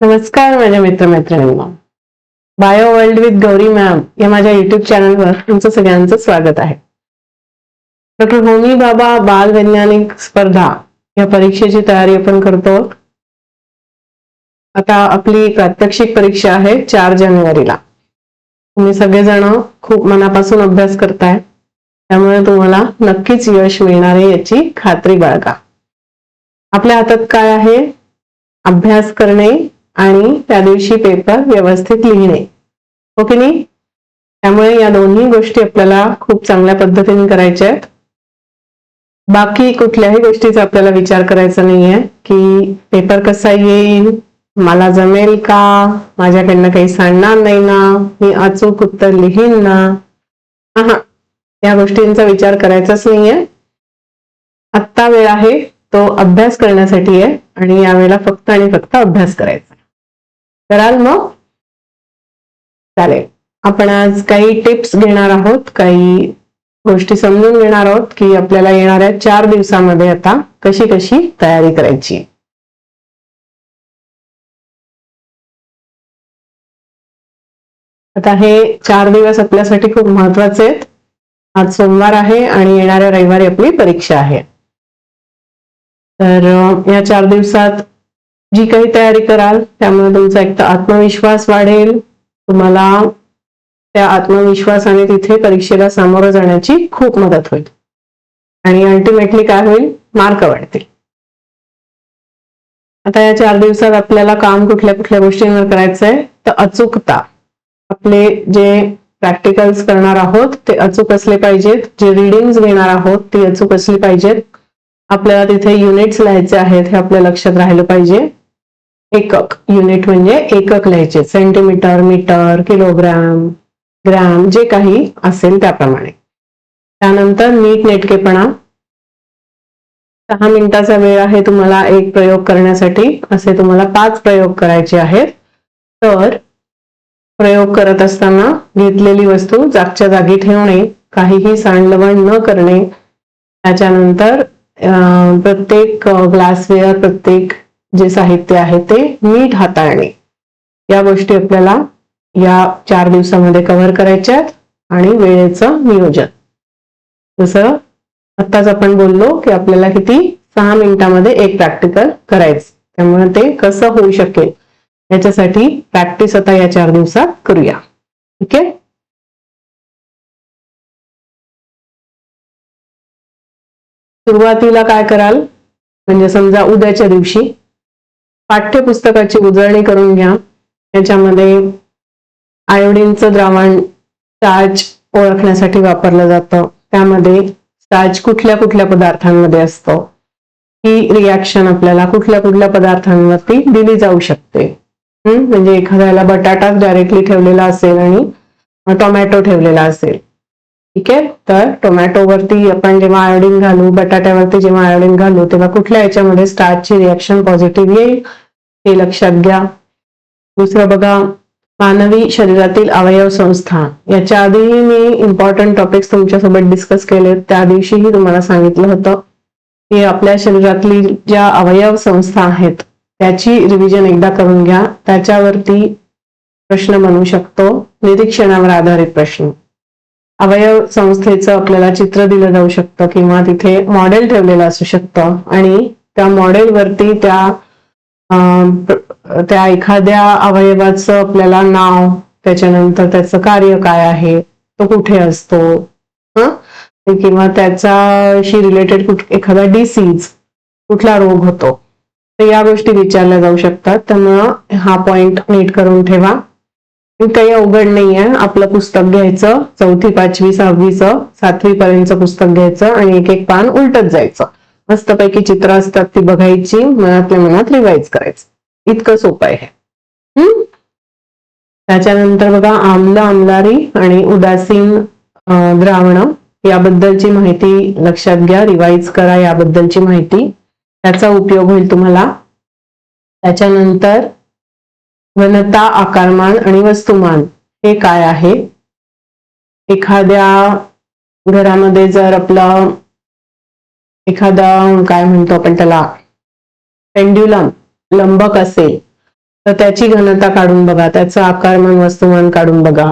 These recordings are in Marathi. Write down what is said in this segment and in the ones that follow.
नमस्कार माझ्या मित्रमैत्रिणींना. Bio world with Gauri ma'am या माझ्या युट्यूब चॅनलवर तुमचं सगळ्यांचं स्वागत आहे. डॉक्टर होमी भाभा बाल वैज्ञानिक स्पर्धा या परीक्षेची तयारी आपण करतो. आता आपली प्रात्यक्षिक परीक्षा आहे 4 जानेवारीला. तुम्ही सगळेजण खूप मनापासून अभ्यास करताय, त्यामुळे तुम्हाला नक्कीच यश मिळणार आहे याची खात्री बाळगा. आपल्या हातात काय आहे? अभ्यास करणे आणि त्या दिवशी पेपर व्यवस्थित लिहिणे, हो की नाही? त्यामुळे या दोन्ही गोष्टी आपल्याला खूप चांगल्या पद्धतीने करायच्या आहेत. बाकी कुठल्याही गोष्टीचा आपल्याला विचार करायचा नाहीये की पेपर कसा येईल, मला जमेल का, माझ्याकडनं काही सांगणार नाही ना, मी अचूक उत्तर लिहीन ना. या गोष्टींचा विचार करायचाच नाहीये. आत्ता वेळ आहे तो अभ्यास करण्यासाठी आहे आणि यावेळेला फक्त आणि फक्त अभ्यास करायचा. कराल मग? चालेल. आपण आज काही टिप्स घेणार आहोत, काही गोष्टी समजून घेणार आहोत की आपल्याला येणाऱ्या 4 दिवसामध्ये आता कशी कशी तयारी करायची. आता हे 4 दिवस आपल्यासाठी खूप महत्वाचे आहेत. आज सोमवार आहे आणि येणाऱ्या रविवारी आपली परीक्षा आहे. तर या 4 दिवसात जी काही तयारी कराल त्यामुळे तुमचा एक तर आत्मविश्वास वाढेल, तुम्हाला त्या आत्मविश्वासाने तिथे परीक्षेला सामोरं जाण्याची खूप मदत होईल आणि अल्टिमेटली काय होईल? मार्क वाढतील. आता या 4 दिवसात आपल्याला काम कुठल्या कुठल्या गोष्टींवर करायचंय? तर अचूकता. आपले जे प्रॅक्टिकल्स करणार आहोत ते अचूक असले पाहिजेत, जे रिडिंग्स घेणार आहोत ती अचूक असली पाहिजेत. आपल्याला तिथे युनिट्स लिहायचे आहेत हे आपल्या लक्षात राहिलं पाहिजे. एकक, युनिट म्हणजे एकक लिहायचे, सेंटीमीटर, मीटर, किलोग्राम, ग्रॅम, जे काही असेल त्याप्रमाणे. त्यानंतर नीटनेटकेपणा. 6 मिनिटाचा वेळ आहे तुम्हाला एक प्रयोग करण्यासाठी. असे तुम्हाला 5 प्रयोग करायचे आहेत. तर प्रयोग करत असताना घेतलेली वस्तू जागच्या जागी ठेवणे, काहीही सांडलवण न करणे, त्याच्यानंतर प्रत्येक ग्लासवेअर, प्रत्येक जे साहित्य आहे ते नीट हाताळणे, या गोष्टी आपल्याला या 4 दिवसामध्ये कव्हर करायच्या आहेत. आणि वेळेचं नियोजन, जसं आत्ताच आपण बोललो की आपल्याला किती 6 मिनिटामध्ये एक प्रॅक्टिकल करायचं, त्यामुळे ते कसं होऊ शकेल याच्यासाठी प्रॅक्टिस आता या 4 दिवसात करूया. ठीक आहे. सुरुवातीला काय कराल? म्हणजे समजा उद्याच्या दिवशी पाठ्यपुस्तकाची उजळणी करून घ्या. याच्यामध्ये आयोडीनचं द्रावण स्टार्च ओळखण्यासाठी वापरलं जातं. त्यामध्ये स्टार्च कुठल्या कुठल्या पदार्थांमध्ये असतं, ही रिॲक्शन आपल्याला कुठल्या कुठल्या पदार्थांवरती दिली जाऊ शकते. म्हणजे एखाद्याला बटाटाच डायरेक्टली ठेवलेला असेल आणि टोमॅटो ठेवलेला असेल, ठीक आहे, तर टोमॅटोवरती आपण जेव्हा आयोडीन घालू, बटाट्यावरती जेव्हा आयोडीन घालू, तेव्हा कुठल्या याच्यामध्ये स्टार्चची रिॲक्शन पॉझिटिव्ह येईल हे लक्षात घ्या. दुसरं बघा, मानवी शरीरातील अवयव संस्था. याच्या आधीही मी इम्पॉर्टंट टॉपिक्स तुमच्यासोबत डिस्कस केले. त्या दिवशीही तुम्हाला सांगितलं होतं की आपल्या शरीरातली ज्या अवयव संस्था आहेत त्याची रिव्हिजन एकदा करून घ्या. त्याच्यावरती प्रश्न बनू शकतो, निरीक्षणावर आधारित प्रश्न. अवयव संस्थेचं आपल्याला चित्र दिलं जाऊ शकतं किंवा तिथे मॉडेल ठेवलेलं असू शकतं आणि त्या मॉडेलवरती त्या एखाद्या अवयवाचं आपल्याला नाव, त्याच्यानंतर त्याचं कार्य काय आहे, तो कुठे असतो, किंवा त्याच्याशी रिलेटेड एखादा डिसीज, कुठला रोग होतो, तर या गोष्टी विचारल्या जाऊ शकतात. त्यामुळं हा पॉइंट नीट करून ठेवा. काही अवघड नाहीये. आपलं पुस्तक घ्यायचं, 4थी, 5वी, 6वीचं, 7वी पर्यंतचं पुस्तक घ्यायचं आणि एक एक पान उलटत जायचं. मस्तपैकी चित्र असतात ती बघायची, मनातल्या मनात रिवाइज करायचं. इतकं सोपं आहे. त्याच्यानंतर बघा, आम्ल, आम्लारी आणि उदासीन द्रावण याबद्दलची माहिती लक्षात घ्या, रिवाइज करा याबद्दलची माहिती, त्याचा उपयोग होईल तुम्हाला. त्याच्यानंतर घनता, आकारमान आणि वस्तुमान हे काय आहे. एखाद्या घरामध्ये जर आपलं एखादा काय म्हणतो आपण त्याला पेंड्युलम लंबक असेल तर त्याची घनता काढून बघा, त्याचं आकारमान वस्तुमान काढून बघा.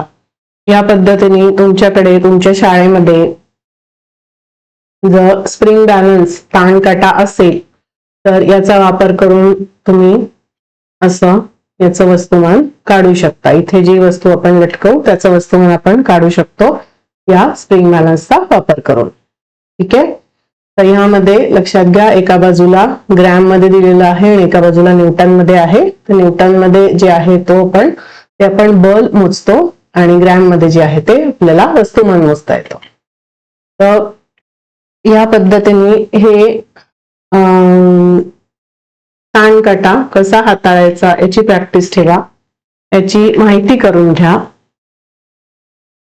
या पद्धतीने तुमच्याकडे तुमच्या शाळेमध्ये जर स्प्रिंग बॅलन्स ताणकाटा असेल तर याचा वापर करून तुम्ही असं याचं वस्तुमान काढू शकता. इथे जी वस्तू आपण लटकवू त्याचं वस्तुमान आपण काढू शकतो या स्प्रिंग बॅलन्सचा वापर करून. ठीक आहे. तर ह्यामध्ये लक्षात घ्या, एका बाजूला ग्रॅम मध्ये दिलेलं आहे आणि एका बाजूला न्यूटन मध्ये आहे. तर न्यूटन मध्ये जे आहे ते आपण बल मोजतो आणि ग्रॅम मध्ये जे आहे ते आपल्याला वस्तुमान मोजता येतं. तर या पद्धतीने हे ताणकाटा कसा हाताळायचा याची प्रॅक्टिस ठेवा, याची माहिती करून घ्या.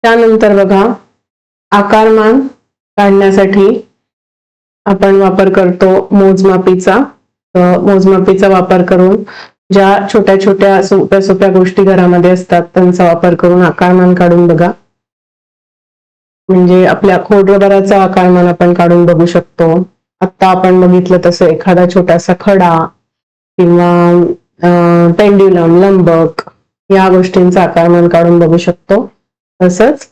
त्यानंतर बघा, आकारमान काढण्यासाठी आपण वापर करतो मोजमापीचा. मोजमापीचा वापर करून ज्या छोट्या छोट्या सोप्या सोप्या गोष्टी घरामध्ये असतात त्यांचा वापर करून आकारमान काढून बघा. म्हणजे आपल्या खोडरबराचा आकारमान आपण काढून बघू शकतो. आता आपण बघितलं तसं एखादा छोटासा खडा किंवा पेंड्युलम, लंबक या गोष्टींचा आकारमान काढून बघू शकतो. तसंच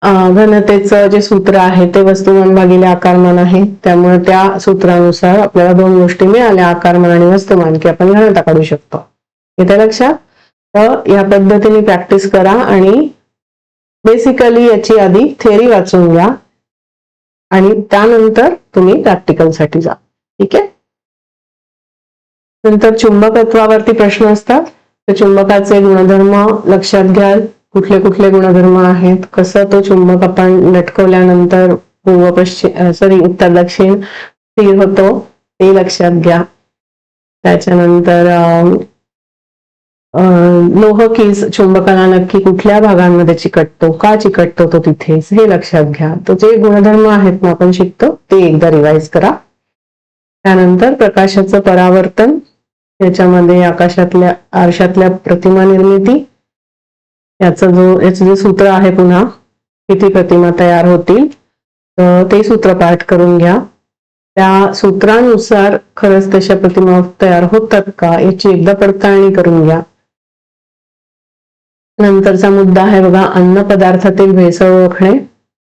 घनतेचं जे सूत्र आहे ते वस्तुमान भागिले आकारमान आहे, त्यामुळे त्या सूत्रानुसार आपल्याला दोन गोष्टी मिळाल्या, आकारमान आणि वस्तुमान, की आपण घनता काढू शकतो. येते लक्षात? तर या पद्धतीने प्रॅक्टिस करा आणि बेसिकली याची आधी थेअरी वाचून घ्या आणि त्यानंतर तुम्ही प्रॅक्टिकलसाठी जा. ठीक आहे. नंतर चुंबकत्वावरती प्रश्न असतात. तर चुंबकाचे गुणधर्म लक्षात घ्या, कुठले कुठले गुणधर्म आहेत, कसं तो चुंबक आपण लटकवल्यानंतर उत्तर दक्षिण स्थिर होतो ते लक्षात घ्या. त्याच्यानंतर लोह कीस चुंबकाला नक्की कुठल्या भागांमध्ये चिकटतो, का चिकटतो तो तिथेच, हे लक्षात घ्या. तर जे गुणधर्म आहेत ना आपण शिकतो ते एकदा रिवाइज करा. त्यानंतर प्रकाशाचं परावर्तन, त्याच्यामध्ये आकाशातल्या आरशातल्या प्रतिमा निर्मिती, याचं जे सूत्र आहे, पुन्हा किती प्रतिमा तयार होतील तर ते सूत्र पाठ करून घ्या. त्या सूत्रानुसार खरंच तशा प्रतिमा तयार होतात का याची एकदा पडताळणी करून घ्या. नंतरचा मुद्दा आहे बघा, अन्न पदार्थातील भेसळ ओळखणे.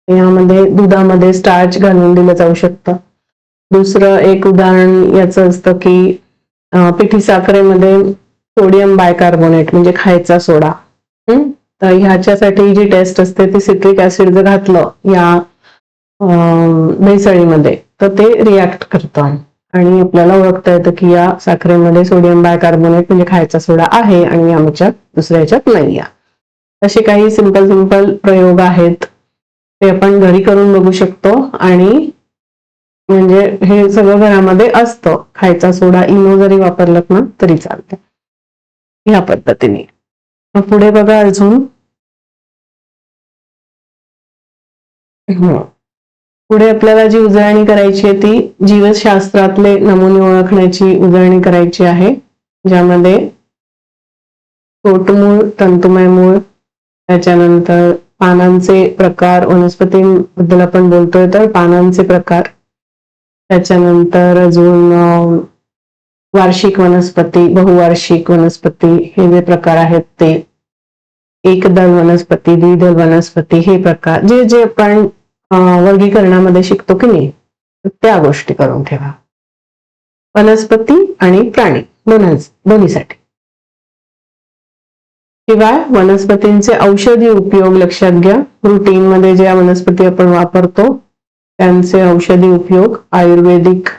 यामध्ये दुधामध्ये स्टार्च घालून दिलं जाऊ शकतं. दुसरं एक उदाहरण याचं असतं की पिठी साखरेमध्ये सोडियम बायकार्बोनेट म्हणजे खायचा सोडा. तर ह्याच्यासाठी जी टेस्ट असते ती सिट्रिक ऍसिड जर घातलं या भेसळीमध्ये तर ते रिॲक्ट करतं आणि आपल्याला ओळखता येतं की या साखरेमध्ये सोडियम बायकार्बोनेट म्हणजे खायचा सोडा आहे आणि आमच्या दुसऱ्या ह्याच्यात नाही आहे. असे काही सिंपल प्रयोग आहेत, ते आपण घरी करून बघू शकतो. आणि म्हणजे हे सगळं घरामध्ये असतं, खायचा सोडा इनो जरी वापरलं ना तरी चालतं. ह्या पद्धतीने पुढे बघा अजून, पुढे आपल्याला जी उजळणी करायची आहे ती जीवशास्त्रातले नमुने ओळखण्याची उजळणी करायची आहे, ज्यामध्ये तोटमूळ, तंतुमय मूळ, त्याच्यानंतर पानांचे प्रकार, वनस्पतींबद्दल आपण बोलतोय तर पानांचे प्रकार, त्याच्यानंतर अजून वार्षिक वनस्पती, बहुवार्षिक वनस्पती हे जे प्रकार आहेत ते, एकदल वनस्पती, द्विदल वनस्पती हे प्रकार, जे जे आपण वर्गीकरणामध्ये शिकतो की नाही त्या गोष्टी करून ठेवा. वनस्पती आणि प्राणी दोन्हीसाठी. शिवाय वनस्पतींचे औषधी उपयोग लक्षात घ्या. रुटीन मध्ये ज्या वनस्पती आपण वापरतो त्यांचे औषधी उपयोग, आयुर्वेदिक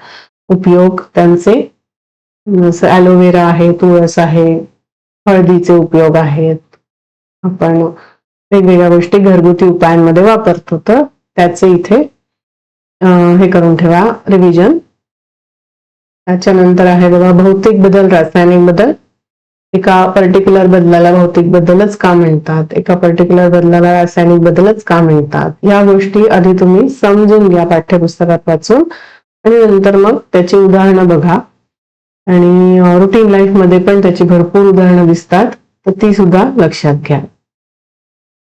उपयोग त्यांचे, जसं ॲलोवेरा आहे, तुळस आहे, हळदीचे उपयोग आहेत. आपण वेगवेगळ्या गोष्टी घरगुती उपायांमध्ये वापरतो, तर त्याचे इथे हे करून ठेवा रिव्हिजन. त्याच्यानंतर आहे बघा भौतिक बदल, रासायनिक बदल. एका पर्टिक्युलर बदलाला भौतिक बदलच का म्हणतात, एका पर्टिक्युलर बदलाला रासायनिक बदलच का म्हणतात, या गोष्टी आधी तुम्ही समजून घ्या पाठ्यपुस्तकात वाचून आणि नंतर मग त्याची उदाहरणं बघा. आणि रुटीन लाईफ मध्ये पण त्याची भरपूर उदाहरणं दिसतात, तर ती सुद्धा लक्षात घ्या.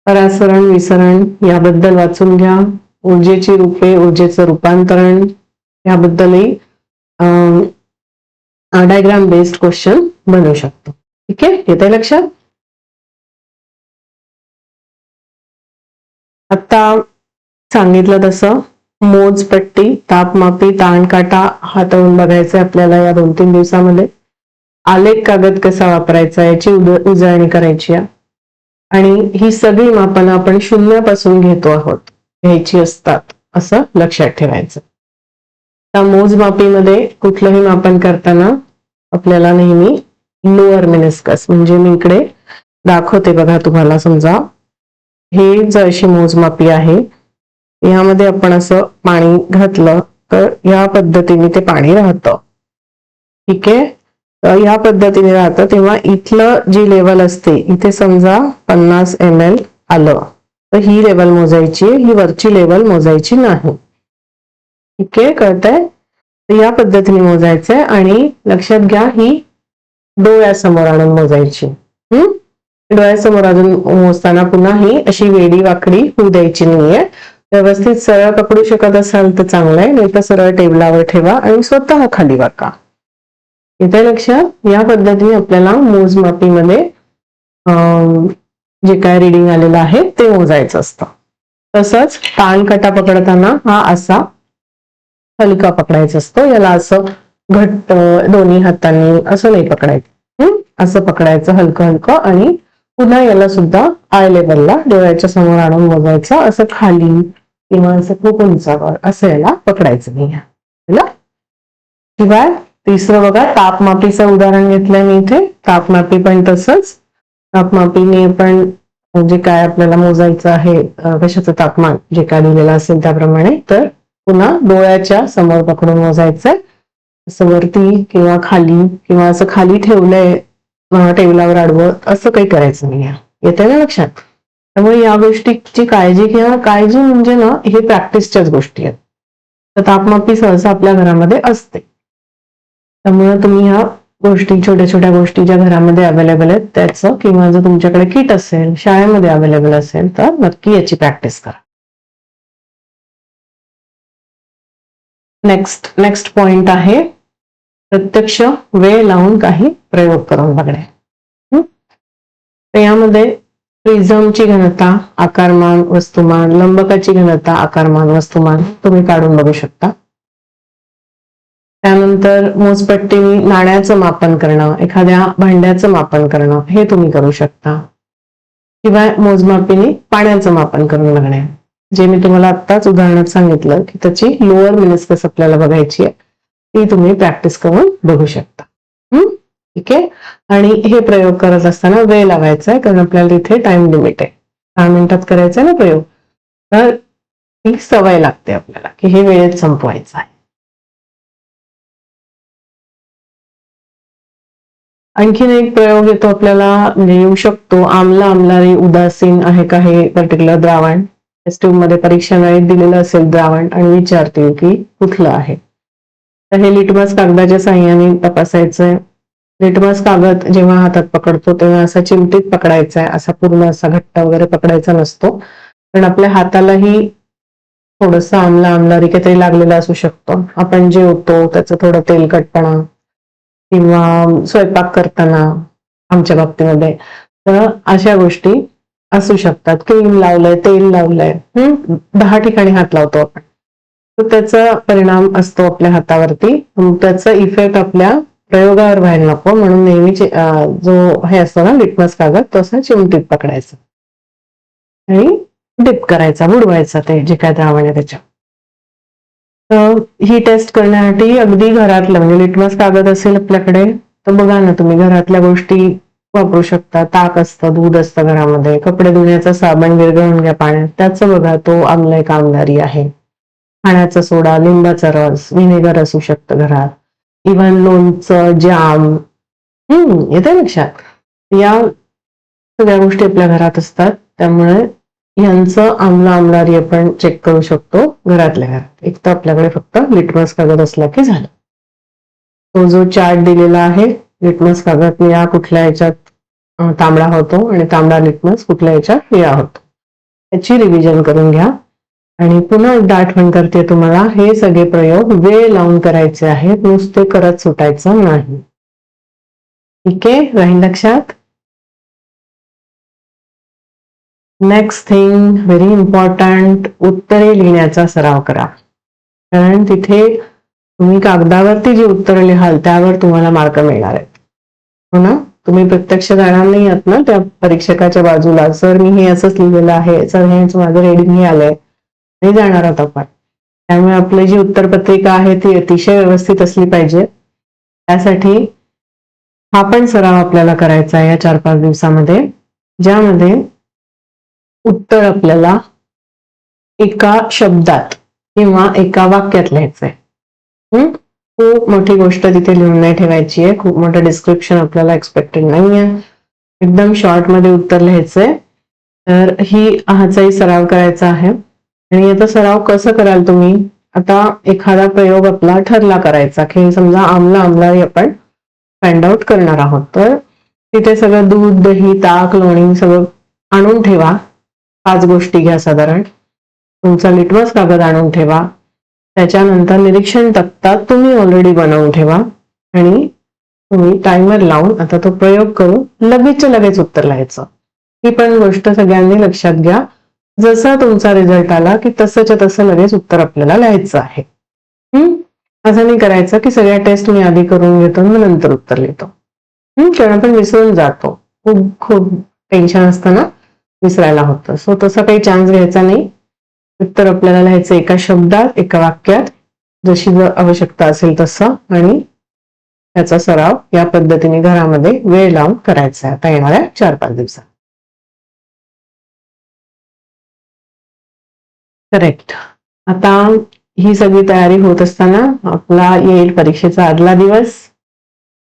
परासरण, विसरण याबद्दल वाचून घ्या. ऊर्जेची रूपे, ऊर्जेचं रूपांतरण याबद्दलही डायग्राम बेस्ड क्वेश्चन बनवू शकतो. ठीक आहे, येते लक्षात. आता सांगितलं तसं मोजपट्टी, तापमापी, ताणकाटा हाताळून बघायचं आपल्याला या 2-3 दिवसामध्ये. आलेख कागद कसा वापरायचा याची उजळणी करायची आहे. आणि ही सगळी मापन आपण शून्यापासून घेतो आहोत, घ्यायची असतात असं लक्षात ठेवायचं. त्या मोजमापीमध्ये कुठलंही मापन करताना आपल्याला नेहमी लोअर मेनिस्कस, म्हणजे मी इकडे दाखवते बघा तुम्हाला. समजा हे जर अशी मोजमापी आहे, यामध्ये आपण असं पाणी घातलं तर या पद्धतीने ते पाणी राहतं. ठीक आहे, या पद्धतीने राहतं. तेव्हा इथलं जी लेवल असते, इथे समजा 50 ml आलं तर ही लेवल मोजायची, ही वरची लेवल मोजायची नाही. ठीक आहे, कळतंय. या पद्धतीने मोजायचंय आणि लक्षात घ्या ही डोळ्यासमोर आणून मोजायची. डोळ्यासमोर अजून मोजताना पुन्हा ही अशी वेडी वाकडी होऊ द्यायची नाहीये. व्यवस्थित सरळ पकडू शकत असाल तर चांगलं आहे, नाही तर सरळ टेबलावर ठेवा आणि स्वतः खाली वाका. इथे लक्षात. या पद्धतीने आपल्याला मोजमापीमध्ये जे काय रिडिंग आलेलं आहे ते मोजायचं असतं. तसंच ताणकाटा पकडताना हा असा हलका पकडायचा असतो. याला असं घट्ट दोन्ही हातांनी असं नाही पकडायचं, असं पकडायचं हलकं हलकं. आणि पुन्हा याला सुद्धा आय लेवलला डोळ्याच्या समोर आणून मोजायचं, असं खाली किंवा असं खूप उंचावर असं याला पकडायचं नाही. शिवाय तिसरं बघा, तापमापीचं उदाहरण घेतलंय मी इथे. तापमापी पण तसंच. तापमापीने पण जे काय आपल्याला मोजायचं आहे, कशाचं तापमान जे काय दिलेलं असेल त्याप्रमाणे, तर पुन्हा डोळ्याच्या समोर पकडून मोजायचंय. असं वरती किंवा खाली किंवा असं खाली ठेवलंय टेबलावर आडवं असं काही करायचं नाही. येते ना लक्षात. त्यामुळे या गोष्टीची काळजी घ्या. काळजी म्हणजे ना, हे प्रॅक्टिसच्याच गोष्टी आहेत. तर तापमापी सहसा आपल्या घरामध्ये असते, त्यामुळे तुम्ही ह्या गोष्टी, छोट्या छोट्या गोष्टी ज्या घरामध्ये अवेलेबल आहेत त्याचं, किंवा जर तुमच्याकडे किट असेल, शाळेमध्ये अवेलेबल असेल तर नक्की याची प्रॅक्टिस करा. नेक्स्ट पॉइंट आहे प्रत्यक्ष वेळ लावून काही प्रयोग करून बघणे. यामध्ये प्रिझमची घनता, आकारमान, वस्तुमान, लंबकाची घनता, आकारमान, वस्तुमान तुम्ही काढून बघू शकता. त्यानंतर मोजपट्टीने नाण्याचं मापन करणं, एखाद्या भांड्याचं मापन करणं हे तुम्ही करू शकता. शिवाय मोजमापीने पाण्याचं मापन करून बघणे, जे मी तुम्हाला आत्ताच उदाहरणात सांगितलं की त्याची लोअर मेनिस्कस आपल्याला बघायची आहे, ती तुम्ही प्रॅक्टिस करून बघू शकता. ठीक आहे. आणि हे प्रयोग करत असताना वेळ लावायचा आहे, कारण आपल्याला इथे टाइम लिमिट आहे. 6 मिनिटात करायचा ना प्रयोग, तर ही सवय लागते आपल्याला की हे वेळेत संपवायचं आहे. आणखीन एक प्रयोग येतो आपल्याला, म्हणजे येऊ शकतो, आम्ल आम्लारी उदासीन आहे का हे पर्टिक्युलर द्रावण. टेस्ट मध्ये परीक्षा वेळेत दिलेलं असेल द्रावण आणि विचारतील की कुठलं आहे, तर हे लिटमस कागदाच्या साह्याने तपासायचंय. लिटमस कागद जेव्हा हातात पकडतो तेव्हा असा चिमटीत पकडायचा आहे, असा पूर्ण असा घट्ट वगैरे पकडायचा नसतो, पण आपल्या हातालाही थोडंसं आम्ल आम्लारी काहीतरी लागलेलं असू शकतो. आपण जेवतो त्याचं थोडं तेलकटपणा, किंवा स्वयंपाक करताना आमच्या बाबतीमध्ये, तर अशा गोष्टी असू शकतात. क्रीम लावलंय, तेल लावलंय, 10 ठिकाणी हात लावतो आपण, तर त्याचा परिणाम असतो आपल्या हातावरती. त्याचा इफेक्ट आपल्या प्रयोगावर व्हायला नको म्हणून नेहमी जो हे असतो ना लिटमस कागद, तसा चिमटीत पकडायचा आणि डिप करायचा, बुडवायचा ते जे काय द्रावण आहे त्याच्या. ही टेस्ट करण्यासाठी अगदी घरातलं, म्हणजे लिटमस कागद असेल आपल्याकडे तर बघा ना तुम्ही, घरातल्या गोष्टी वापरू शकता. ताक असतं, दूध असतं घरामध्ये, कपडे धुण्याचा साबण विरघळून घ्या पाण्यात, त्याचं बघा तो आम्ल आम्लारी आहे. खाण्याचा सोडा, लिंबाचा रस, व्हिनेगर असू शकतं घरात, इव्हन लोणचं, जाम, येते लक्षात. या सगळ्या गोष्टी आपल्या घरात असतात, त्यामुळे यांचं आम्ल आम्लारी आपण चेक करू शकतो घरातल्या घरात. एक तर आपल्याकडे फक्त लिटमस कागद असला की झालं. तो जो चार्ट दिलेला आहे, लिटमस कागद निळा कुठल्या याच्यात तांबडा होतो आणि तांबडा लिटमस कुठल्या याच्यात निळा होतो, याची रिव्हिजन करून घ्या. आणि पुन्हा एकदा आठवण करते तुम्हाला, हे सगळे प्रयोग वेळ लावून करायचे आहेत, नुसते करत सुटायचं नाही. ठीक आहे, राहील लक्षात. नेक्स्ट थिंग व्हेरी इम्पॉर्टंट, उत्तरे लिहिण्याचा सराव करा. कारण तिथे तुम्ही कागदावरती जी उत्तरं लिहाल त्यावर तुम्हाला मार्क मिळणार आहेत. हो ना, तुम्ही प्रत्यक्ष जाणार नाही आहात ना त्या परीक्षकाच्या बाजूला, सर मी हे असंच लिहिलेलं आहे, सर हे माझं रेडिंग हे आलंय, नाही जाणार आहोत आपण. त्यामुळे आपली जी उत्तरपत्रिका आहे ती अतिशय व्यवस्थित असली पाहिजे. त्यासाठी हा पण सराव आपल्याला करायचा आहे या 4-5 दिवसामध्ये, ज्यामध्ये उत्तर आपल्याला एका शब्दात किंवा एका वाक्यात लिहायचंय. खूप मोठी गोष्ट तिथे लिहून नाही ठेवायची आहे, खूप मोठं डिस्क्रिप्शन आपल्याला एक्सपेक्टेड नाहीये, एकदम शॉर्ट मध्ये उत्तर लिहायचंय. तर हाचाही सराव करायचा आहे. आणि याचा सराव कसं कराल तुम्ही, आता एखादा प्रयोग आपला ठरला करायचा की समजा आमला आपण फाइंड आउट करणार आहोत, तर तिथे सगळं दूध, दही, ताक, लोणी सगळं आणून ठेवा. 5 गोष्टी घ्या साधारण. तुमचा लिटमस कागद आणून ठेवा. त्याच्यानंतर निरीक्षण तक्ता तुम्ही ऑलरेडी बनवून ठेवा आणि तुम्ही टायमर लावून आता तो प्रयोग करून लगेच उत्तर लिहायचं. ही पण गोष्ट सगळ्यांनी लक्षात घ्या. जसा तुमचा रिझल्ट आला की तसंच्या तसं लगेच उत्तर आपल्याला लिहायचं आहे. असं नाही करायचं की सगळ्या टेस्ट मी आधी करून घेतो आणि नंतर उत्तर लिहितो. कारण आपण विसरून जातो, खूप टेन्शन असतं ना, विसरायला होतं. सो तसा काही चान्स घ्यायचा नाही. उत्तर आपल्याला लिहायचं एका शब्दात, एका वाक्यात, जशी आवश्यकता असेल तसं, आणि त्याचा सराव या पद्धतीने घरामध्ये वेळ लावून करायचा आहे आता येणाऱ्या 4-5 दिवसात. करेक्ट. आता ही सगळी तयारी होत असताना आपला येईल परीक्षेचा आदला दिवस.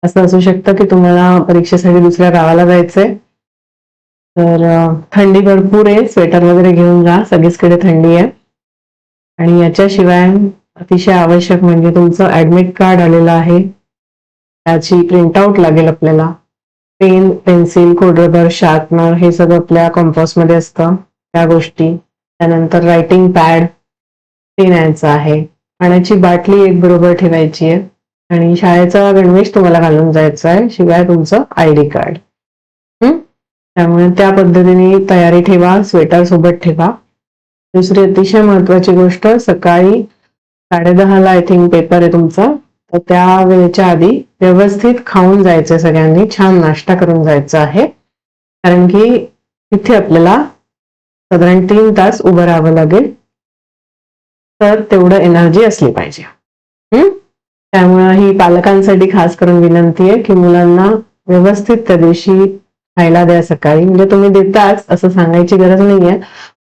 असं असू शकतं की तुम्हाला परीक्षेसाठी दुसऱ्या गावाला जायचंय, तर थंडी भरपूर आहे, स्वेटर वगैरे घेऊन जा, सगळीकडे थंडी आहे. आणि याच्याशिवाय अतिशय आवश्यक म्हणजे तुमचं ऍडमिट कार्ड आलेलं आहे, त्याची प्रिंटआउट लागेल आपल्याला. पेन, पेन्सिल, खोड रबर, शार्पनर हे सगळं आपल्या कंपास मध्ये असतं, त्या गोष्टी. त्यानंतर रायटिंग पॅड ते न्यायचं आहे. पाण्याची बाटली एक बरोबर ठेवायची आहे. आणि शाळेचा गणवेश तुम्हाला घालून जायचा आहे, शिवाय तुमचं ID कार्ड. त्यामुळे त्या पद्धतीने तयारी ठेवा, स्वेटर सोबत ठेवा. दुसरी अतिशय महत्वाची गोष्ट, सकाळी 10:30 आय थिंक पेपर आहे तुमचा, तर त्या वेळेच्या आधी व्यवस्थित खाऊन जायचं, सगळ्यांनी छान नाश्ता करून जायचं आहे. कारण की तिथे आपल्याला साधारण 3 तास उभं राहावं लागेल, तर तेवढं एनर्जी असली पाहिजे. त्यामुळे ही पालकांसाठी खास करून विनंती आहे की मुलांना व्यवस्थित त्या दिवशी खायला द्या सकाळी. म्हणजे तुम्ही देताच असं सांगायची गरज नाहीये,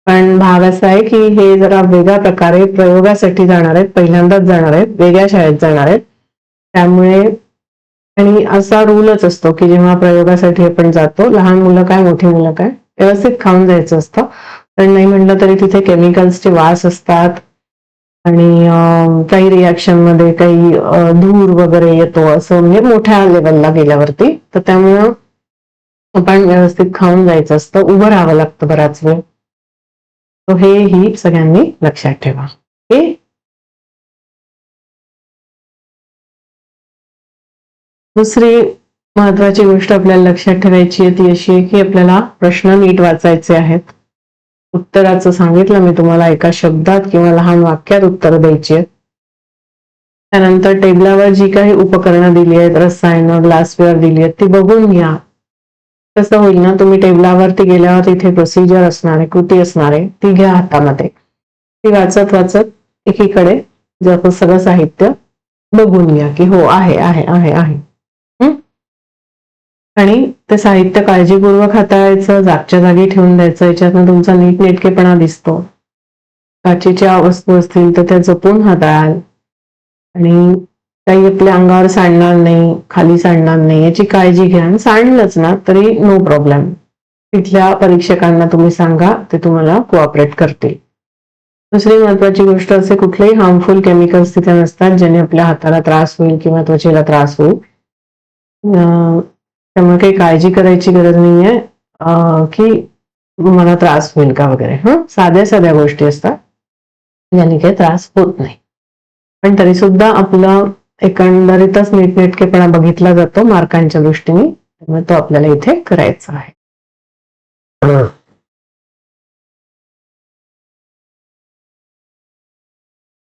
पण भाग असा आहे की हे जरा वेगळ्या प्रकारे प्रयोगासाठी जाणार आहेत, पहिल्यांदाच जाणार आहेत, वेगळ्या शाळेत जाणार आहेत. त्यामुळे आणि असा रूलच असतो की जेव्हा प्रयोगासाठी आपण जातो, लहान मुलं काय मोठी मुलं काय, व्यवस्थित खाऊन जायचं असतं. पण नाही म्हटलं तरी तिथे केमिकल्सचे वास असतात आणि काही रिॲक्शन मध्ये काही धूर वगैरे येतो, असं म्हणजे मोठ्या लेवलला गेल्यावरती. तर त्यामुळं आपण व्यवस्थित खाऊन जायचं असतं, उभं राहावं लागतं बराच वेळ. तो ही सगळ्यांनी लक्षात ठेवा. ओके. दुसरी महत्वाची गोष्ट आपल्याला लक्षात ठेवायची आहे ती अशी आहे की आपल्याला प्रश्न नीट वाचायचे आहेत. उत्तराचं सांगितलं मी तुम्हाला, एका शब्दात किंवा लहान वाक्यात उत्तर द्यायची आहेत. त्यानंतर टेबलावर जी काही उपकरणं दिली आहेत, रसायनं, ग्लासवेअर दिली आहेत, ती बघून घ्या. कसं होईल ना, तुम्ही टेबलावरती गेल्यावर तिथे प्रोसिजर असणार आहे, कृती असणार आहे, ती घ्या हातामध्ये. ती वाचत एकीकडे सगळं साहित्य बघून घ्या की हो आहे आहे आहे आहे. आणि ते साहित्य काळजीपूर्वक हाताळायचं, जागच्या जागी ठेवून द्यायचं. याच्यातनं तुमचा नीटनेटकेपणा दिसतो. काचेच्या वस्तू असतील तर त्या जपून हाताळाल आणि काही आपल्या अंगावर सांडणार नाही, खाली सांडणार नाही, याची काळजी घ्या. आणि सांडलंच ना तरी नो प्रॉब्लेम, तिथल्या परीक्षकांना तुम्ही सांगा, ते तुम्हाला कोऑपरेट करतील. दुसरी महत्वाची गोष्ट असे, कुठलेही हार्मफुल केमिकल्स तिथे नसतात ज्याने आपल्या हाताला त्रास होईल किंवा त्वचेला त्रास होईल. त्यामुळे काही काळजी करायची गरज नाहीये की मला त्रास होईल का वगैरे. साध्या गोष्टी असतात ज्याने काही त्रास होत नाही. पण तरी सुद्धा आपलं एकंदरीतच नीटनेटकेपणा बघितला जातो मार्कांच्या दृष्टीने, त्यामुळे तो आपल्याला इथे करायचा आहे.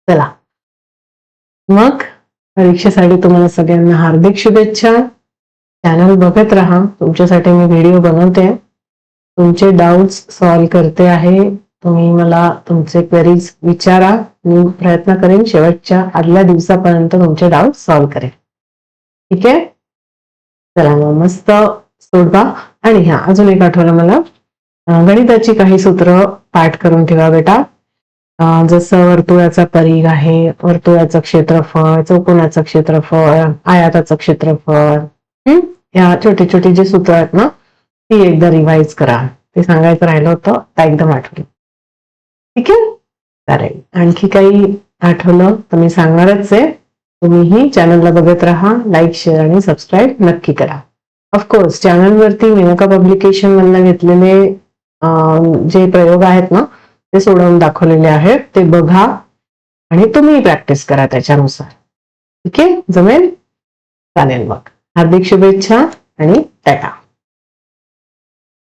चला मग परीक्षेसाठी तुम्हाला सगळ्यांना हार्दिक शुभेच्छा. चॅनल बघत राहा, तुमच्यासाठी मी व्हिडिओ बनवते, तुमचे डाऊट्स सॉल्व्ह करते आहे. तुम्ही मला तुमचे क्वेरीज विचारा, मी प्रयत्न करेन शेवटच्या आदल्या दिवसापर्यंत तुमचे डाऊट सॉल्व्ह करेन. ठीक आहे, चला मग मस्त सोडवा. आणि ह्या अजून एक आठवलं मला, गणिताची काही सूत्र पाठ करून ठेवा बेटा. जसं वर्तुळाचा परिघ आहे, वर्तुळाचं क्षेत्रफळ, चौकोनाचं क्षेत्रफळ, आयताचं क्षेत्रफळ, या छोटी छोटी जी सूत्र आहेत ना, ती एकदा रिवाइज करा. ते सांगायचं राहिलं होतं, आता एकदम आठवलं. ठीक आहे, चालेल. आणखी काही आठवलं तर मी सांगणारच आहे. तुम्हीही चॅनलला बघत राहा, लाईक, शेअर आणि सबस्क्राईब नक्की करा. ऑफकोर्स चॅनलवरती मेनका पब्लिकेशन मधनं घेतलेले जे प्रयोग आहेत ना, ते सोडवून दाखवलेले आहेत, ते बघा आणि तुम्ही प्रॅक्टिस करा त्याच्यानुसार. ठीक आहे, जमेल? चालेल. मग हार्दिक शुभेच्छा आणि टाटा.